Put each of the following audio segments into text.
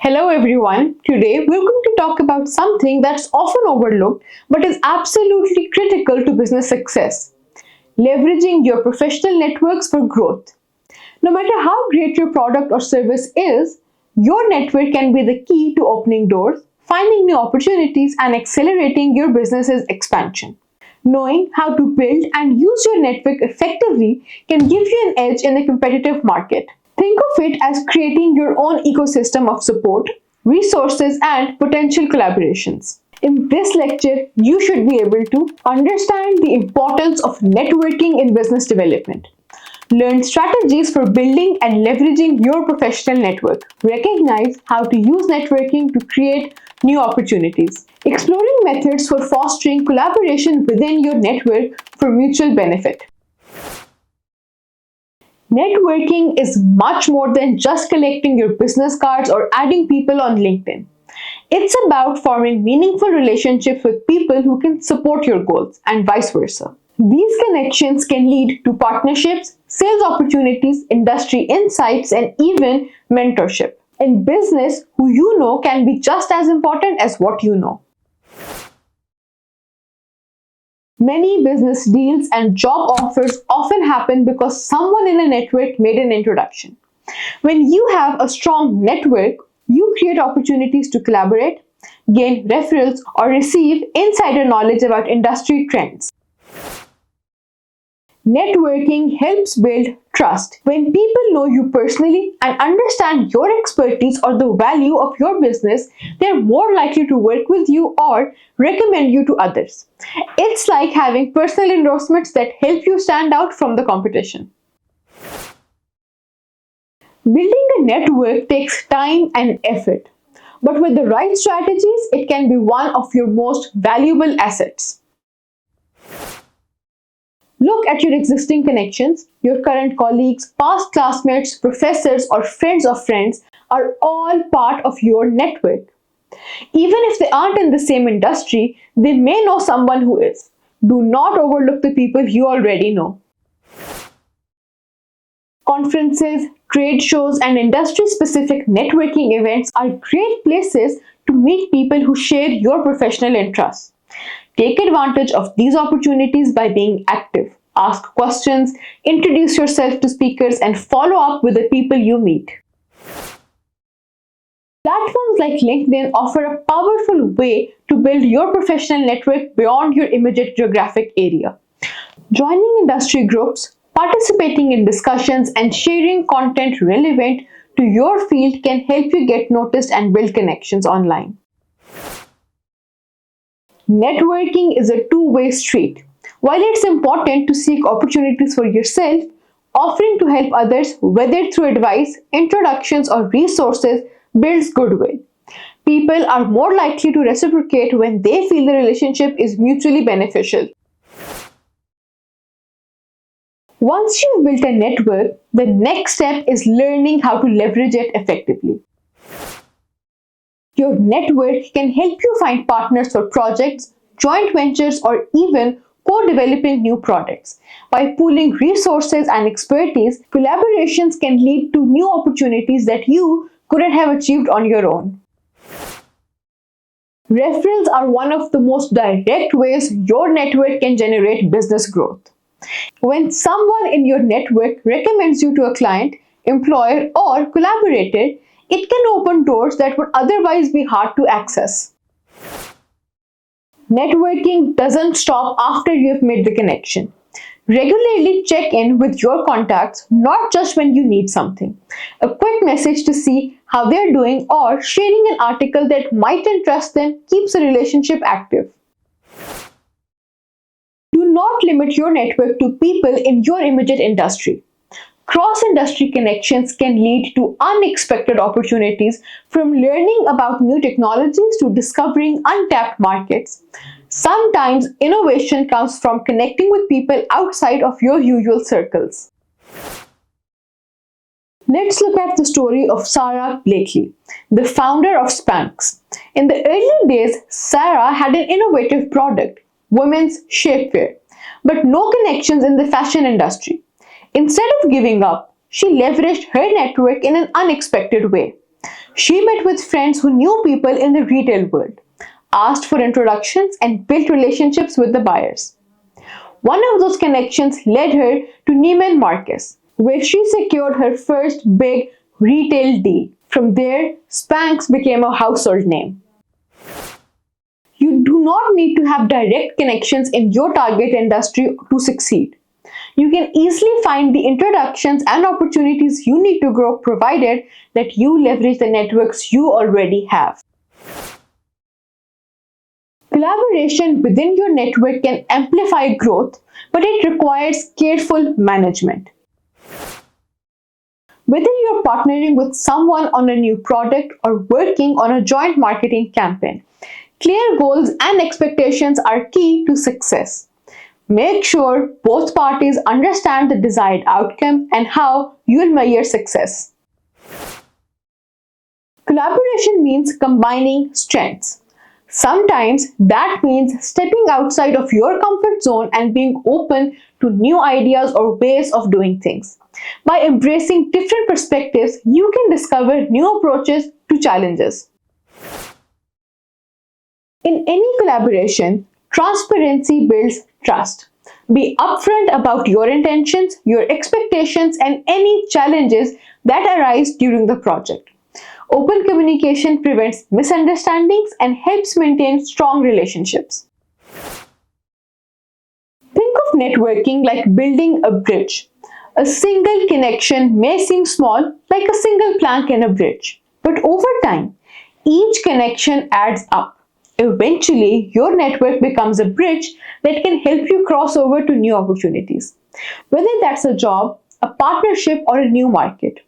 Hello everyone. Today we're going to talk about something that's often overlooked but is absolutely critical to business success. Leveraging your professional networks for growth. No matter how great your product or service is, your network can be the key to opening doors, finding new opportunities, and accelerating your business's expansion. Knowing how to build and use your network effectively can give you an edge in a competitive market. Think of it as creating your own ecosystem of support, resources, and potential collaborations. In this lecture, you should be able to understand the importance of networking in business development. Learn strategies for building and leveraging your professional network. Recognize how to use networking to create new opportunities. Exploring methods for fostering collaboration within your network for mutual benefit. Networking is much more than just collecting your business cards or adding people on LinkedIn. It's about forming meaningful relationships with people who can support your goals and vice versa. These connections can lead to partnerships, sales opportunities, industry insights, and even mentorship. In business, who you know can be just as important as what you know. Many business deals and job offers often happen because someone in a network made an introduction. When you have a strong network, you create opportunities to collaborate, gain referrals, or receive insider knowledge about industry trends. Networking helps build trust. When people know you personally and understand your expertise or the value of your business, they're more likely to work with you or recommend you to others. It's like having personal endorsements that help you stand out from the competition. Building a network takes time and effort, but with the right strategies, it can be one of your most valuable assets. Look at your existing connections. Your current colleagues, past classmates, professors, or friends of friends are all part of your network. Even if they aren't in the same industry, they may know someone who is. Do not overlook the people you already know. Conferences, trade shows, and industry-specific networking events are great places to meet people who share your professional interests. Take advantage of these opportunities by being active. Ask questions, introduce yourself to speakers, and follow up with the people you meet. Platforms like LinkedIn offer a powerful way to build your professional network beyond your immediate geographic area. Joining industry groups, participating in discussions, and sharing content relevant to your field can help you get noticed and build connections online. Networking is a two-way street. While it's important to seek opportunities for yourself, offering to help others, whether through advice, introductions, or resources, builds goodwill. People are more likely to reciprocate when they feel the relationship is mutually beneficial. Once you've built a network, the next step is learning how to leverage it effectively. Your network can help you find partners for projects, joint ventures, or even co-developing new products. By pooling resources and expertise, collaborations can lead to new opportunities that you couldn't have achieved on your own. Referrals are one of the most direct ways your network can generate business growth. When someone in your network recommends you to a client, employer, or collaborator, it can open doors that would otherwise be hard to access. Networking doesn't stop after you've made the connection. Regularly check in with your contacts, not just when you need something. A quick message to see how they're doing or sharing an article that might interest them keeps the relationship active. Do not limit your network to people in your immediate industry. Cross-industry connections can lead to unexpected opportunities, from learning about new technologies to discovering untapped markets. Sometimes innovation comes from connecting with people outside of your usual circles. Let's look at the story of Sarah Blakely, the founder of Spanx. In the early days, Sarah had an innovative product, women's shapewear, but no connections in the fashion industry. Instead of giving up, she leveraged her network in an unexpected way. She met with friends who knew people in the retail world, asked for introductions, and built relationships with the buyers. One of those connections led her to Neiman Marcus, where she secured her first big retail deal. From there, Spanx became a household name. You do not need to have direct connections in your target industry to succeed. You can easily find the introductions and opportunities you need to grow, provided that you leverage the networks you already have. Collaboration within your network can amplify growth, but it requires careful management. Whether you're partnering with someone on a new product or working on a joint marketing campaign, clear goals and expectations are key to success. Make sure both parties understand the desired outcome and how you'll measure success. Collaboration means combining strengths. Sometimes that means stepping outside of your comfort zone and being open to new ideas or ways of doing things. By embracing different perspectives, you can discover new approaches to challenges. In any collaboration, transparency builds trust. Be upfront about your intentions, your expectations, and any challenges that arise during the project. Open communication prevents misunderstandings and helps maintain strong relationships. Think of networking like building a bridge. A single connection may seem small, like a single plank in a bridge, but over time, each connection adds up. Eventually, your network becomes a bridge that can help you cross over to new opportunities, whether that's a job, a partnership, or a new market.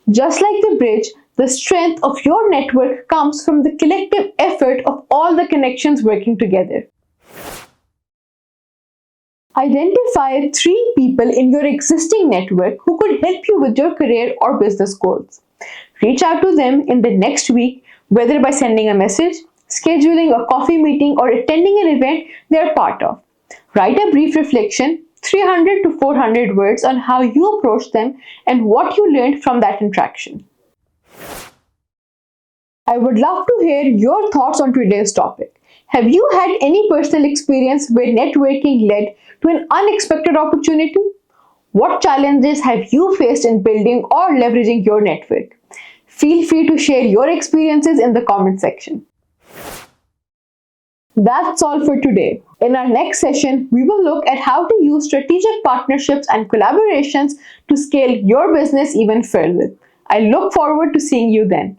Just like the bridge, the strength of your network comes from the collective effort of all the connections working together. Identify 3 people in your existing network who could help you with your career or business goals. Reach out to them in the next week, whether by sending a message, scheduling a coffee meeting, or attending an event they are part of. Write a brief reflection, 300 to 400 words, on how you approach them and what you learned from that interaction. I would love to hear your thoughts on today's topic. Have you had any personal experience where networking led to an unexpected opportunity? What challenges have you faced in building or leveraging your network? Feel free to share your experiences in the comment section. That's all for today. In our next session, we will look at how to use strategic partnerships and collaborations to scale your business even further. I look forward to seeing you then.